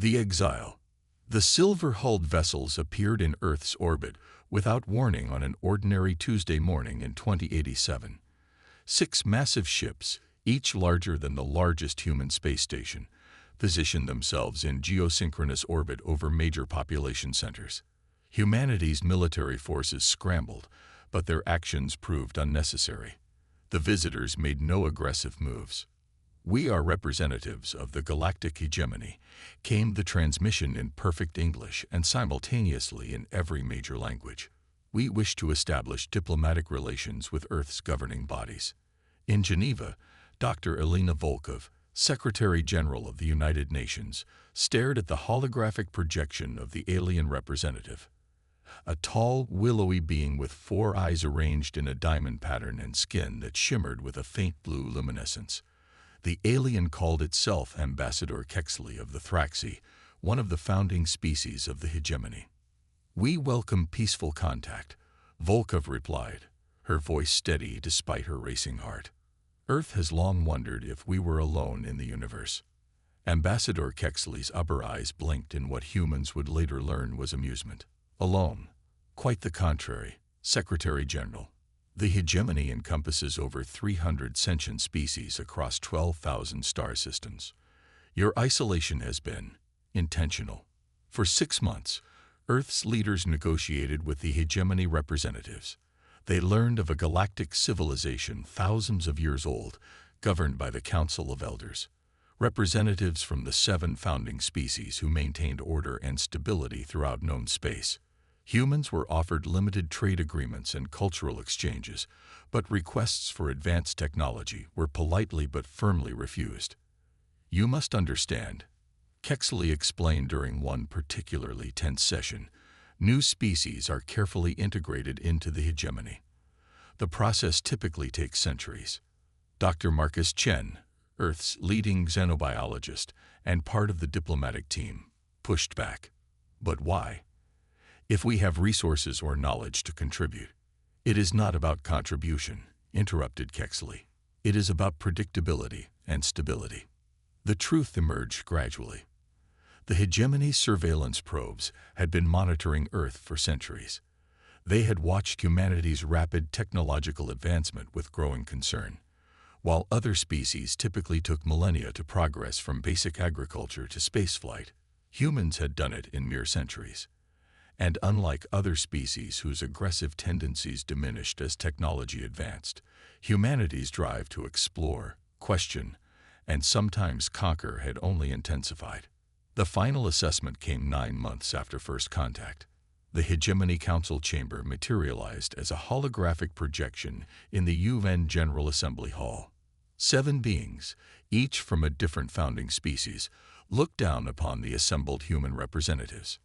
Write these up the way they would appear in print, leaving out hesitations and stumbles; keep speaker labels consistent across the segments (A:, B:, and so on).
A: The exile. The silver-hulled vessels appeared in Earth's orbit without warning on an ordinary Tuesday morning in 2087. 6 massive ships, each larger than the largest human space station, positioned themselves in geosynchronous orbit over major population centers. Humanity's military forces scrambled, but their actions proved unnecessary. The visitors made no aggressive moves. "We are representatives of the galactic hegemony," came the transmission in perfect English and simultaneously in every major language. "We wish to establish diplomatic relations with Earth's governing bodies." In Geneva, Dr. Elena Volkov, Secretary General of the United Nations, stared at the holographic projection of the alien representative. A tall, willowy being with 4 eyes arranged in a diamond pattern and skin that shimmered with a faint blue luminescence. The alien called itself Ambassador Kexley of the Thraxi, one of the founding species of the hegemony. "We welcome peaceful contact," Volkov replied, her voice steady despite her racing heart. "Earth has long wondered if we were alone in the universe." Ambassador Kexley's upper eyes blinked in what humans would later learn was amusement. "Alone? Quite the contrary, Secretary General. The hegemony encompasses over 300 sentient species across 12,000 star systems. Your isolation has been intentional. For 6 months, Earth's leaders negotiated with the hegemony representatives. They learned of a galactic civilization thousands of years old, governed by the Council of Elders, representatives from the 7 founding species who maintained order and stability throughout known space. Humans were offered limited trade agreements and cultural exchanges, but requests for advanced technology were politely but firmly refused. "You must understand," Kexley explained during one particularly tense session, "new species are carefully integrated into the hegemony. The process typically takes centuries." Dr. Marcus Chen, Earth's leading xenobiologist and part of the diplomatic team, pushed back. "But why? If we have resources or knowledge to contribute." "It is not about contribution," interrupted Kexley. "It is about predictability and stability." The truth emerged gradually. The hegemony surveillance probes had been monitoring Earth for centuries. They had watched humanity's rapid technological advancement with growing concern. While other species typically took millennia to progress from basic agriculture to spaceflight, humans had done it in mere centuries. And unlike other species whose aggressive tendencies diminished as technology advanced, humanity's drive to explore, question, and sometimes conquer had only intensified. The final assessment came 9 months after first contact. The Hegemony Council chamber materialized as a holographic projection in the UN General Assembly Hall. 7 beings, each from a different founding species, looked down upon the assembled human representatives.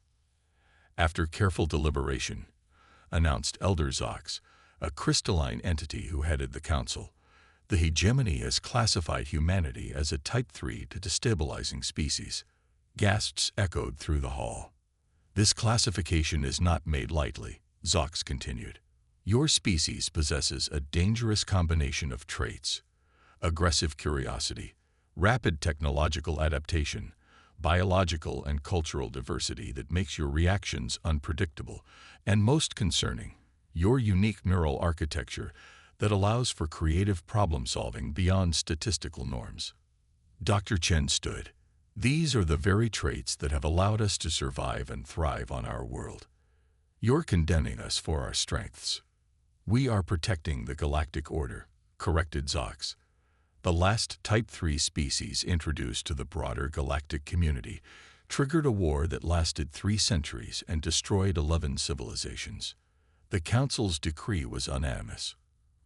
A: "After careful deliberation," announced Elder Zox, a crystalline entity who headed the council, "the hegemony has classified humanity as a Type 3 to destabilizing species." Gasps echoed through the hall. "This classification is not made lightly," Zox continued. "Your species possesses a dangerous combination of traits: aggressive curiosity, rapid technological adaptation, biological and cultural diversity that makes your reactions unpredictable, and most concerning, your unique neural architecture that allows for creative problem-solving beyond statistical norms." Dr. Chen stood. "These are the very traits that have allowed us to survive and thrive on our world. You're condemning us for our strengths." "We are protecting the galactic order," corrected Zox. "The last Type 3 species introduced to the broader galactic community triggered a war that lasted 3 centuries and destroyed 11 civilizations. The Council's decree was unanimous.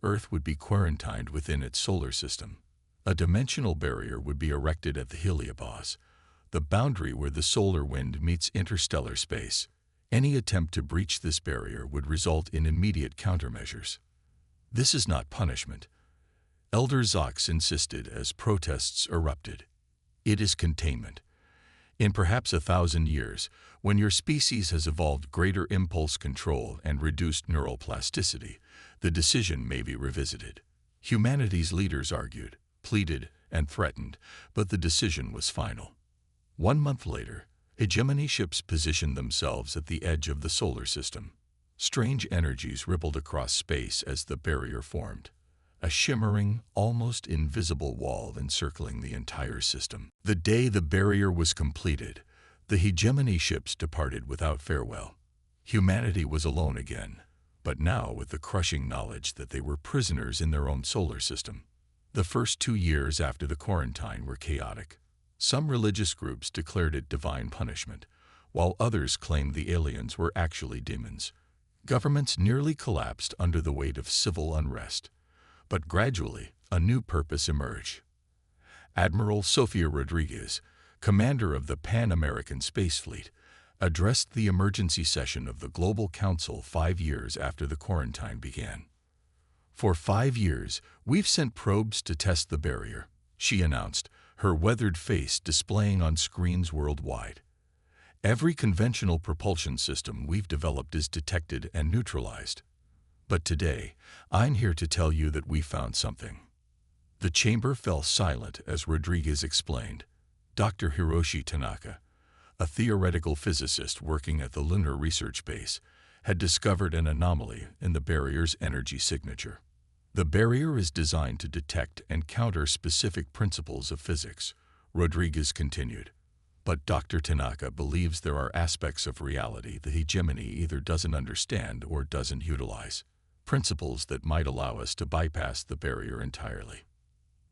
A: Earth would be quarantined within its solar system. A dimensional barrier would be erected at the heliopause, the boundary where the solar wind meets interstellar space. Any attempt to breach this barrier would result in immediate countermeasures. This is not punishment," Elder Zox insisted as protests erupted. "It is containment. In perhaps 1,000 years, when your species has evolved greater impulse control and reduced neural plasticity, the decision may be revisited." Humanity's leaders argued, pleaded, and threatened, but the decision was final. 1 month later, Hegemony ships positioned themselves at the edge of the solar system. Strange energies rippled across space as the barrier formed, a shimmering, almost invisible wall encircling the entire system. The day the barrier was completed, the hegemony ships departed without farewell. Humanity was alone again, but now with the crushing knowledge that they were prisoners in their own solar system. The first 2 years after the quarantine were chaotic. Some religious groups declared it divine punishment, while others claimed the aliens were actually demons. Governments nearly collapsed under the weight of civil unrest. But gradually, a new purpose emerged. Admiral Sofia Rodriguez, commander of the Pan-American Space Fleet, addressed the emergency session of the Global Council 5 years after the quarantine began. "For 5 years, we've sent probes to test the barrier," she announced, her weathered face displaying on screens worldwide. "Every conventional propulsion system we've developed is detected and neutralized. But today, I'm here to tell you that we found something." The chamber fell silent as Rodriguez explained. Dr. Hiroshi Tanaka, a theoretical physicist working at the Lunar Research Base, had discovered an anomaly in the barrier's energy signature. "The barrier is designed to detect and counter specific principles of physics," Rodriguez continued. "But Dr. Tanaka believes there are aspects of reality the hegemony either doesn't understand or doesn't utilize, principles that might allow us to bypass the barrier entirely."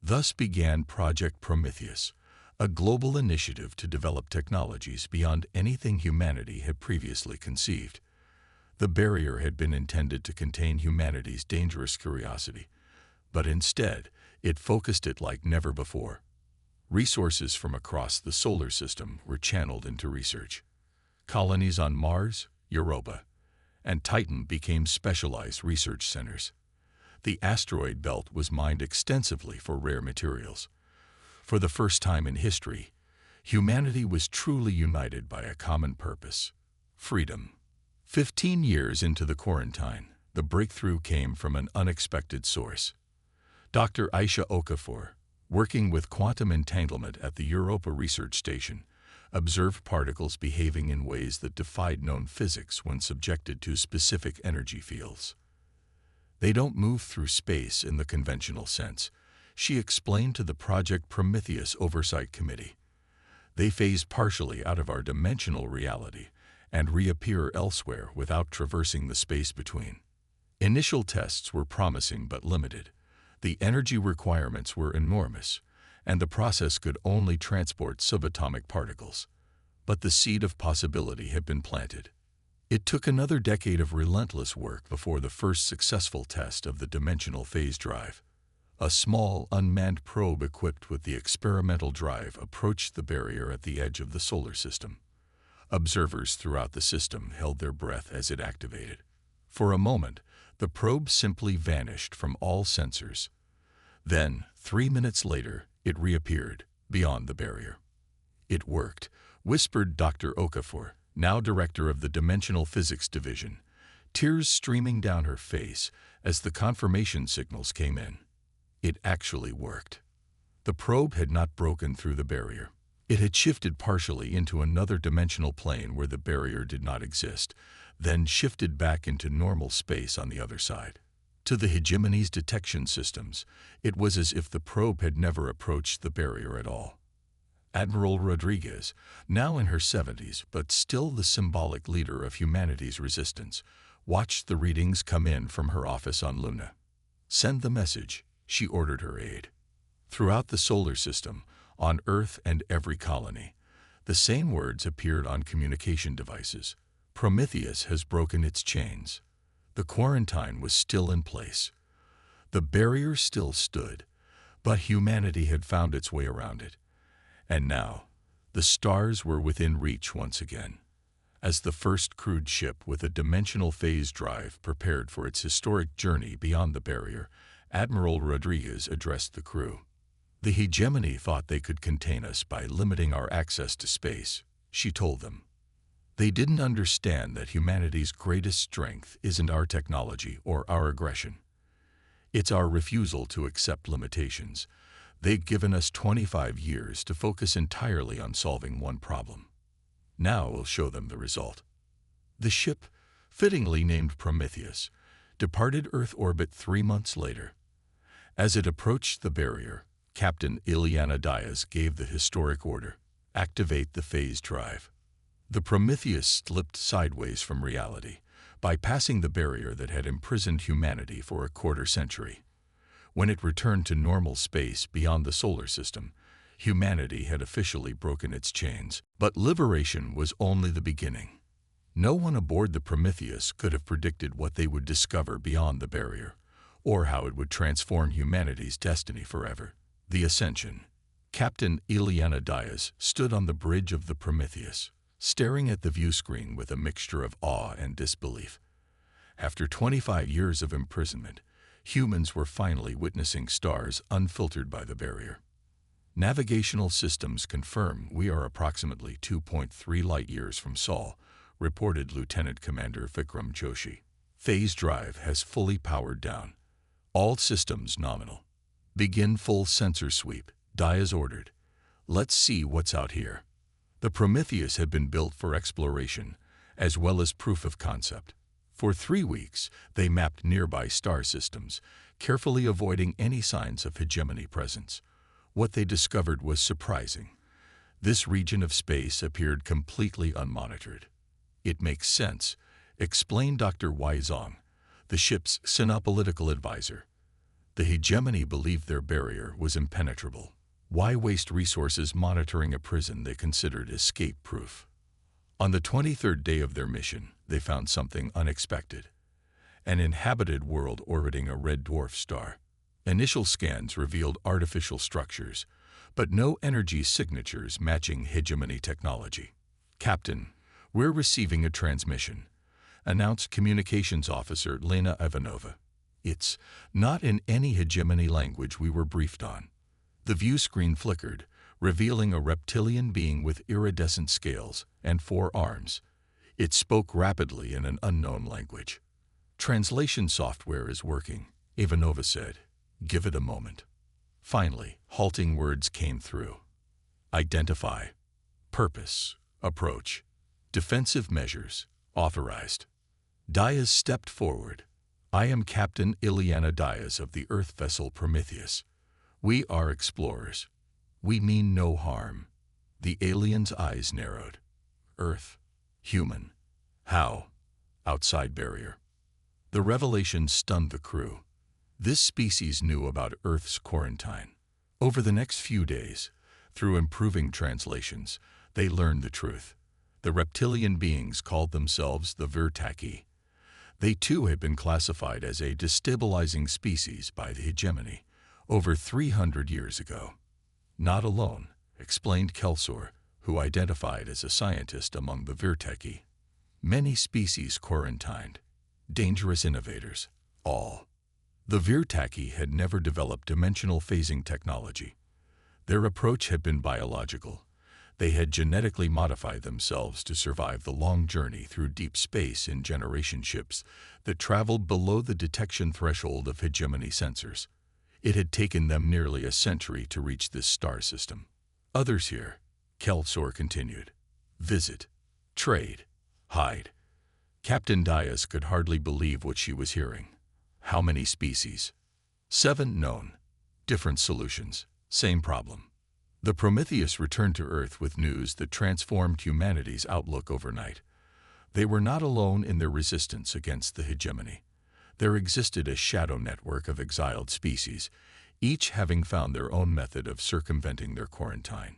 A: Thus began Project Prometheus, a global initiative to develop technologies beyond anything humanity had previously conceived. The barrier had been intended to contain humanity's dangerous curiosity, but instead, it focused it like never before. Resources from across the solar system were channeled into research. Colonies on Mars, Europa, and Titan became specialized research centers. The asteroid belt was mined extensively for rare materials. For the first time in history, humanity was truly united by a common purpose: freedom. 15 years into the quarantine, the breakthrough came from an unexpected source. Dr. Aisha Okafor, working with quantum entanglement at the Europa Research Station, observed particles behaving in ways that defied known physics when subjected to specific energy fields. "They don't move through space in the conventional sense," she explained to the Project Prometheus Oversight Committee. "They phase partially out of our dimensional reality and reappear elsewhere without traversing the space between." Initial tests were promising but limited. The energy requirements were enormous, and the process could only transport subatomic particles. But the seed of possibility had been planted. It took another decade of relentless work before the first successful test of the dimensional phase drive. A small, unmanned probe equipped with the experimental drive approached the barrier at the edge of the solar system. Observers throughout the system held their breath as it activated. For a moment, the probe simply vanished from all sensors. Then, 3 minutes later, it reappeared, beyond the barrier. "It worked," whispered Dr. Okafor, now director of the Dimensional Physics Division, tears streaming down her face as the confirmation signals came in. It actually worked. The probe had not broken through the barrier. It had shifted partially into another dimensional plane where the barrier did not exist, then shifted back into normal space on the other side. To the hegemony's detection systems, it was as if the probe had never approached the barrier at all. Admiral Rodriguez, now in her 70s but still the symbolic leader of humanity's resistance, watched the readings come in from her office on Luna. "Send the message," she ordered her aide. Throughout the solar system, on Earth and every colony, the same words appeared on communication devices. "Prometheus has broken its chains." The quarantine was still in place. The barrier still stood, but humanity had found its way around it. And now, the stars were within reach once again. As the first crewed ship with a dimensional phase drive prepared for its historic journey beyond the barrier, Admiral Rodriguez addressed the crew. "The hegemony thought they could contain us by limiting our access to space," she told them. "They didn't understand that humanity's greatest strength isn't our technology or our aggression. It's our refusal to accept limitations. They've given us 25 years to focus entirely on solving one problem." Now we'll show them the result. The ship, fittingly named Prometheus, departed Earth orbit 3 months later. As it approached the barrier, Captain Ileana Diaz gave the historic order: activate the phase drive. The Prometheus slipped sideways from reality, bypassing the barrier that had imprisoned humanity for a quarter century. When it returned to normal space beyond the solar system, humanity had officially broken its chains. But liberation was only the beginning. No one aboard the Prometheus could have predicted what they would discover beyond the barrier, or how it would transform humanity's destiny forever. The Ascension. Captain Ileana Diaz stood on the bridge of the Prometheus, staring at the viewscreen with a mixture of awe and disbelief. After 25 years of imprisonment, humans were finally witnessing stars unfiltered by the barrier. Navigational systems confirm we are approximately 2.3 light-years from Sol, reported Lieutenant Commander Vikram Joshi. Phase drive has fully powered down. All systems nominal. Begin full sensor sweep, Diaz ordered. Let's see what's out here. The Prometheus had been built for exploration, as well as proof of concept. For 3 weeks, they mapped nearby star systems, carefully avoiding any signs of hegemony presence. What they discovered was surprising. This region of space appeared completely unmonitored. It makes sense, explained Dr. Wei Zong, the ship's Sinopolitical advisor. The hegemony believed their barrier was impenetrable. Why waste resources monitoring a prison they considered escape-proof? On the 23rd day of their mission, they found something unexpected: an inhabited world orbiting a red dwarf star. Initial scans revealed artificial structures, but no energy signatures matching hegemony technology. Captain, we're receiving a transmission, announced Communications Officer Lena Ivanova. It's not in any hegemony language we were briefed on. The view screen flickered, revealing a reptilian being with iridescent scales and 4 arms. It spoke rapidly in an unknown language. Translation software is working, Ivanova said. Give it a moment. Finally, halting words came through. Identify. Purpose. Approach. Defensive measures. Authorized. Diaz stepped forward. I am Captain Ileana Diaz of the Earth vessel Prometheus. We are explorers. We mean no harm. The alien's eyes narrowed. Earth. Human. How? Outside barrier. The revelation stunned the crew. This species knew about Earth's quarantine. Over the next few days, through improving translations, they learned the truth. The reptilian beings called themselves the Virtaki. They too had been classified as a destabilizing species by the hegemony over 300 years ago. Not alone, explained Kelsor, who identified as a scientist among the Virtaki. Many species quarantined. Dangerous innovators. All. The Virtaki had never developed dimensional phasing technology. Their approach had been biological. They had genetically modified themselves to survive the long journey through deep space in generation ships that traveled below the detection threshold of hegemony sensors. It had taken them nearly a century to reach this star system. Others here, Kelsor continued. Visit. Trade. Hide. Captain Diaz could hardly believe what she was hearing. How many species? 7 known. Different solutions. Same problem. The Prometheus returned to Earth with news that transformed humanity's outlook overnight. They were not alone in their resistance against the hegemony. There existed a shadow network of exiled species, each having found their own method of circumventing their quarantine.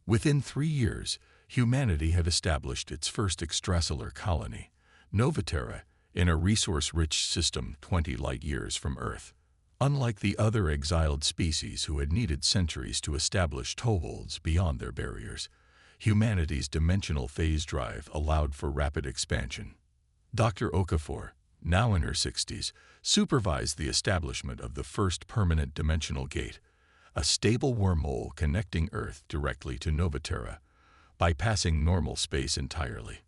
A: Within 3 years, humanity had established its first extrasolar colony, Novaterra, in a resource-rich system 20 light-years from Earth. Unlike the other exiled species who had needed centuries to establish toeholds beyond their barriers, humanity's dimensional phase drive allowed for rapid expansion. Dr. Okafor, now in her 60s, supervised the establishment of the first permanent dimensional gate, a stable wormhole connecting Earth directly to Novaterra, bypassing normal space entirely.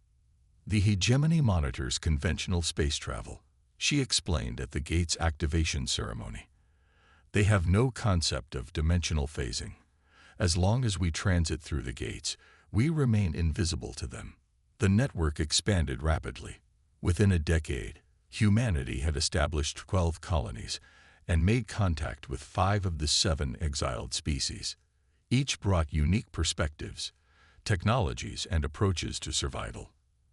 A: The hegemony monitors conventional space travel, she explained at the gate's activation ceremony. They have no concept of dimensional phasing. As long as we transit through the gates, We remain invisible to them. The network expanded rapidly. Within a decade, humanity had established 12 colonies and made contact with 5 of the 7 exiled species. Each brought unique perspectives, technologies, and approaches to survival.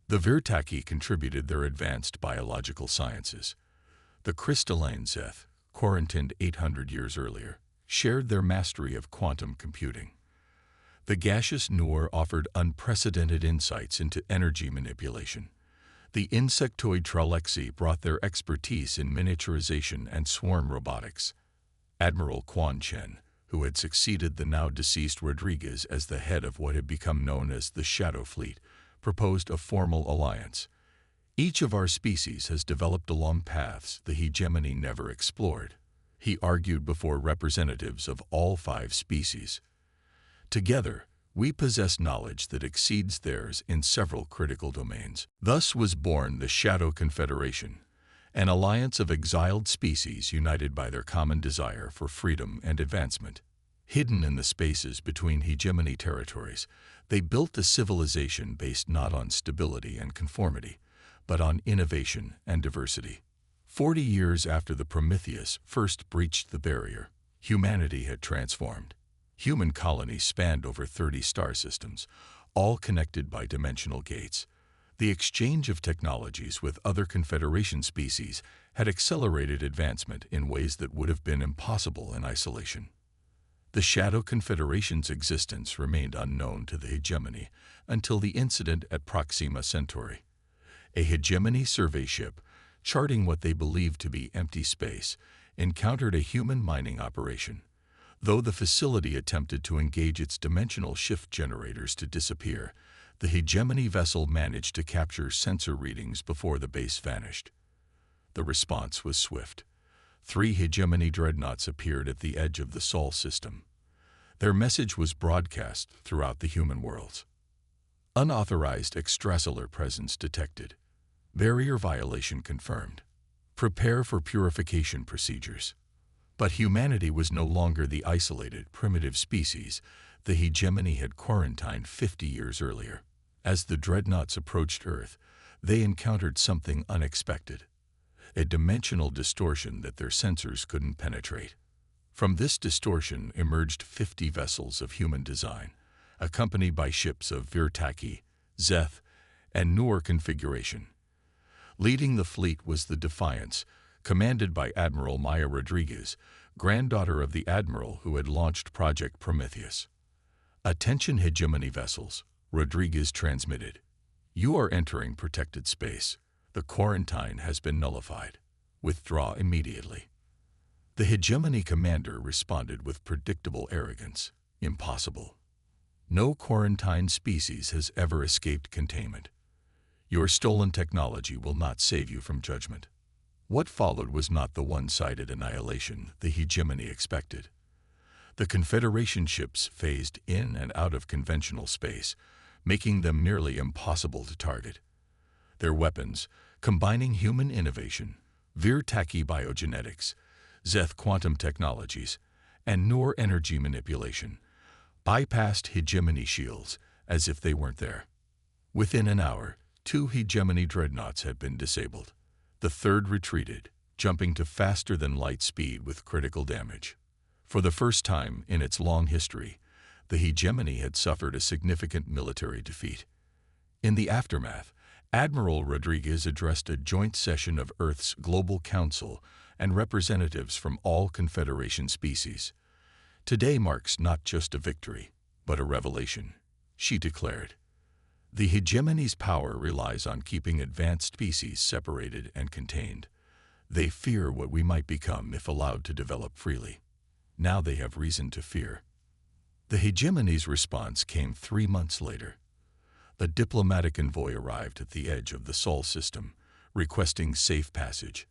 A: The Virtaki contributed their advanced biological sciences. The crystalline Zeth, quarantined 800 years earlier, shared their mastery of quantum computing. The gaseous Noor offered unprecedented insights into energy manipulation. The insectoid Tralexi brought their expertise in miniaturization and swarm robotics. Admiral Quan Chen, who had succeeded the now-deceased Rodriguez as the head of what had become known as the Shadow Fleet, proposed a formal alliance. Each of our species has developed along paths the hegemony never explored, he argued before representatives of all 5 species. Together, we possess knowledge that exceeds theirs in several critical domains. Thus was born the Shadow Confederation, an alliance of exiled species united by their common desire for freedom and advancement. Hidden in the spaces between hegemony territories, they built a civilization based not on stability and conformity, but on innovation and diversity. 40 years after the Prometheus first breached the barrier, humanity had transformed. Human colonies spanned over 30 star systems, all connected by dimensional gates. The exchange of technologies with other Confederation species had accelerated advancement in ways that would have been impossible in isolation. The Shadow Confederation's existence remained unknown to the hegemony until the incident at Proxima Centauri. A hegemony survey ship, charting what they believed to be empty space, encountered a human mining operation. Though the facility attempted to engage its dimensional shift generators to disappear, the hegemony vessel managed to capture sensor readings before the base vanished. The response was swift. 3 hegemony dreadnoughts appeared at the edge of the Sol system. Their message was broadcast throughout the human worlds. Unauthorized extrasolar presence detected. Barrier violation confirmed. Prepare for purification procedures. But humanity was no longer the isolated, primitive species the hegemony had quarantined 50 years earlier. As the dreadnoughts approached Earth, they encountered something unexpected, a dimensional distortion that their sensors couldn't penetrate. From this distortion emerged 50 vessels of human design, accompanied by ships of Virtaki, Zeth, and Noor configuration. Leading the fleet was the Defiance, commanded by Admiral Maya Rodriguez, granddaughter of the admiral who had launched Project Prometheus. "Attention hegemony vessels," Rodriguez transmitted. "You are entering protected space. The quarantine has been nullified. Withdraw immediately." The hegemony commander responded with predictable arrogance. "Impossible. No quarantined species has ever escaped containment. Your stolen technology will not save you from judgment." What followed was not the one-sided annihilation the hegemony expected. The Confederation ships phased in and out of conventional space, making them nearly impossible to target. Their weapons, combining human innovation, Virtaki biogenetics, Zeth quantum technologies, and Noor energy manipulation, bypassed hegemony shields as if they weren't there. Within an hour, 2 hegemony dreadnoughts had been disabled. The third retreated, jumping to faster-than-light speed with critical damage. For the first time in its long history, the hegemony had suffered a significant military defeat. In the aftermath, Admiral Rodriguez addressed a joint session of Earth's Global Council and representatives from all Confederation species. "Today marks not just a victory, but a revelation," she declared. "The hegemony's power relies on keeping advanced species separated and contained. They fear what we might become if allowed to develop freely. Now they have reason to fear." The hegemony's response came 3 months later. A diplomatic envoy arrived at the edge of the Sol system, requesting safe passage.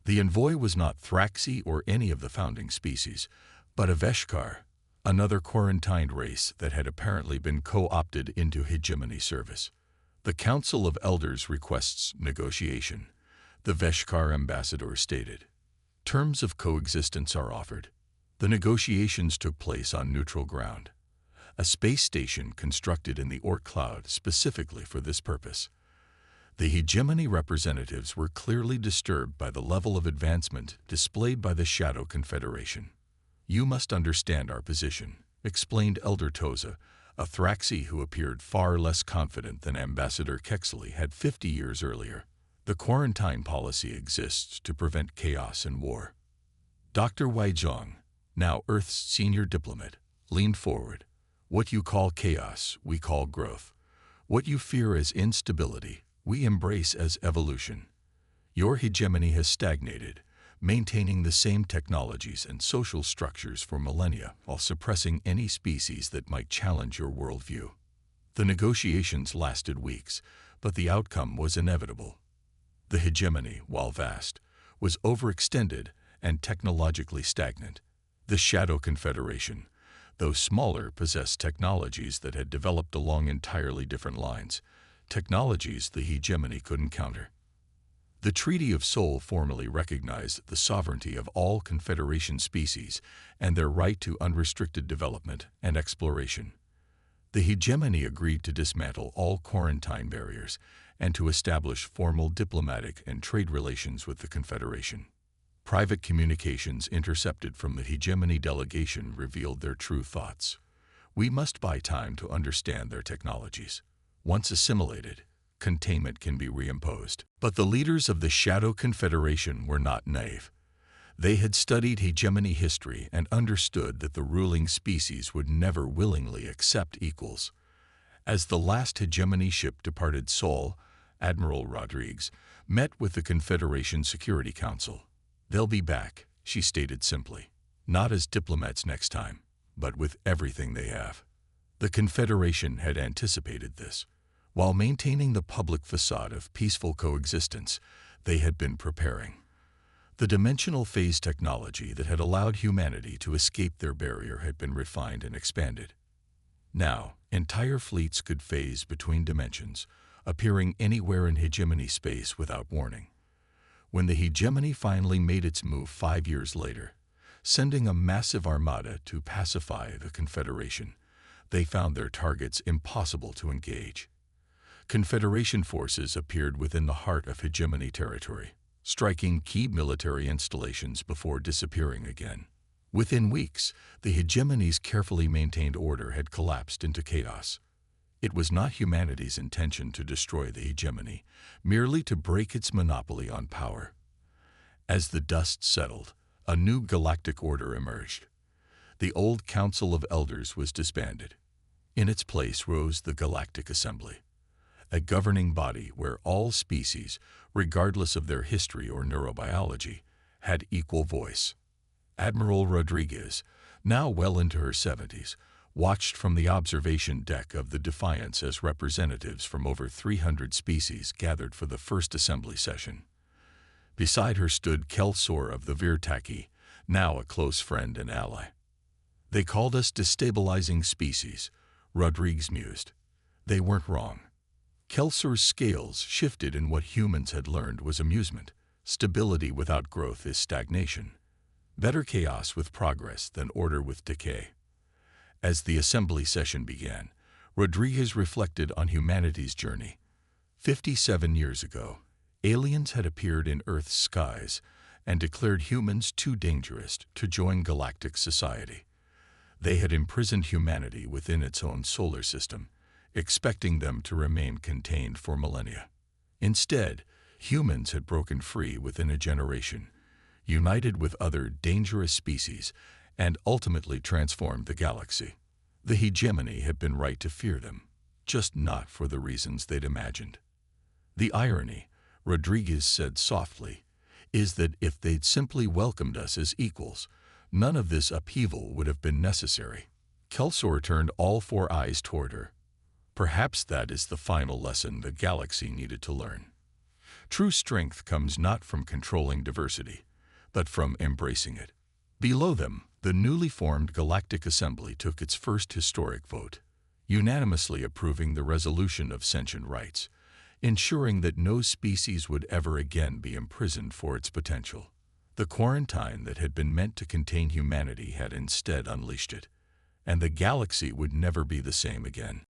A: The envoy was not Thraxi or any of the founding species, but a Veshkar, another quarantined race that had apparently been co-opted into hegemony service. "The Council of Elders requests negotiation," the Veshkar ambassador stated. "Terms of coexistence are offered." The negotiations took place on neutral ground. a space station constructed in the Oort cloud specifically for this purpose. The hegemony representatives were clearly disturbed by the level of advancement displayed by the Shadow Confederation. "You must understand our position," explained Elder Toza, a Thraxi who appeared far less confident than Ambassador Kexley had 50 years earlier. "The quarantine policy exists to prevent chaos and war." Dr. Weizhong, now Earth's senior diplomat, leaned forward. "What you call chaos, we call growth. What you fear as instability, we embrace as evolution. Your hegemony has stagnated, maintaining the same technologies and social structures for millennia while suppressing any species that might challenge your worldview." The negotiations lasted weeks, but the outcome was inevitable. The hegemony, while vast, was overextended and technologically stagnant. The Shadow Confederation, though smaller, possessed technologies that had developed along entirely different lines, technologies the hegemony couldn't counter. The Treaty of Seoul formally recognized the sovereignty of all Confederation species and their right to unrestricted development and exploration. The hegemony agreed to dismantle all quarantine barriers and to establish formal diplomatic and trade relations with the Confederation. Private communications intercepted from the hegemony delegation revealed their true thoughts. "We must buy time to understand their technologies. Once assimilated, containment can be reimposed." But the leaders of the Shadow Confederation were not naive. They had studied hegemony history and understood that the ruling species would never willingly accept equals. As the last hegemony ship departed Seoul, Admiral Rodriguez met with the Confederation Security Council. "They'll be back," she stated simply. "Not as diplomats next time, but with everything they have." The Confederation had anticipated this. While maintaining the public facade of peaceful coexistence, they had been preparing. The dimensional phase technology that had allowed humanity to escape their barrier had been refined and expanded. Now, entire fleets could phase between dimensions, appearing anywhere in hegemony space without warning. When the hegemony finally made its move 5 years later, sending a massive armada to pacify the Confederation, they found their targets impossible to engage. Confederation forces appeared within the heart of hegemony territory, striking key military installations before disappearing again. Within weeks, the hegemony's carefully maintained order had collapsed into chaos. It was not humanity's intention to destroy the hegemony, merely to break its monopoly on power. As the dust settled, a new galactic order emerged. The old Council of Elders was disbanded. In its place rose the Galactic Assembly, a governing body where all species, regardless of their history or neurobiology, had equal voice. Admiral Rodriguez, now well into her 70s, watched from the observation deck of the Defiance as representatives from over 300 species gathered for the first assembly session. Beside her stood Kelsor of the Virtaki, now a close friend and ally. "They called us destabilizing species," Rodriguez mused. They weren't wrong. Kelsor's scales shifted in what humans had learned was amusement. Stability without growth is stagnation. Better chaos with progress than order with decay. As the assembly session began, Rodriguez reflected on humanity's journey. 57 years ago, aliens had appeared in Earth's skies and declared humans too dangerous to join galactic society. They had imprisoned humanity within its own solar system, expecting them to remain contained for millennia. Instead, humans had broken free within a generation, united with other dangerous species, and ultimately transformed the galaxy. The hegemony had been right to fear them, just not for the reasons they'd imagined. "The irony," Rodriguez said softly, "is that if they'd simply welcomed us as equals, none of this upheaval would have been necessary." Kelsor turned all 4 eyes toward her. "Perhaps that is the final lesson the galaxy needed to learn. True strength comes not from controlling diversity, but from embracing it." Below them, the newly formed Galactic Assembly took its first historic vote, unanimously approving the resolution of sentient rights, ensuring that no species would ever again be imprisoned for its potential. The quarantine that had been meant to contain humanity had instead unleashed it. and the galaxy would never be the same again.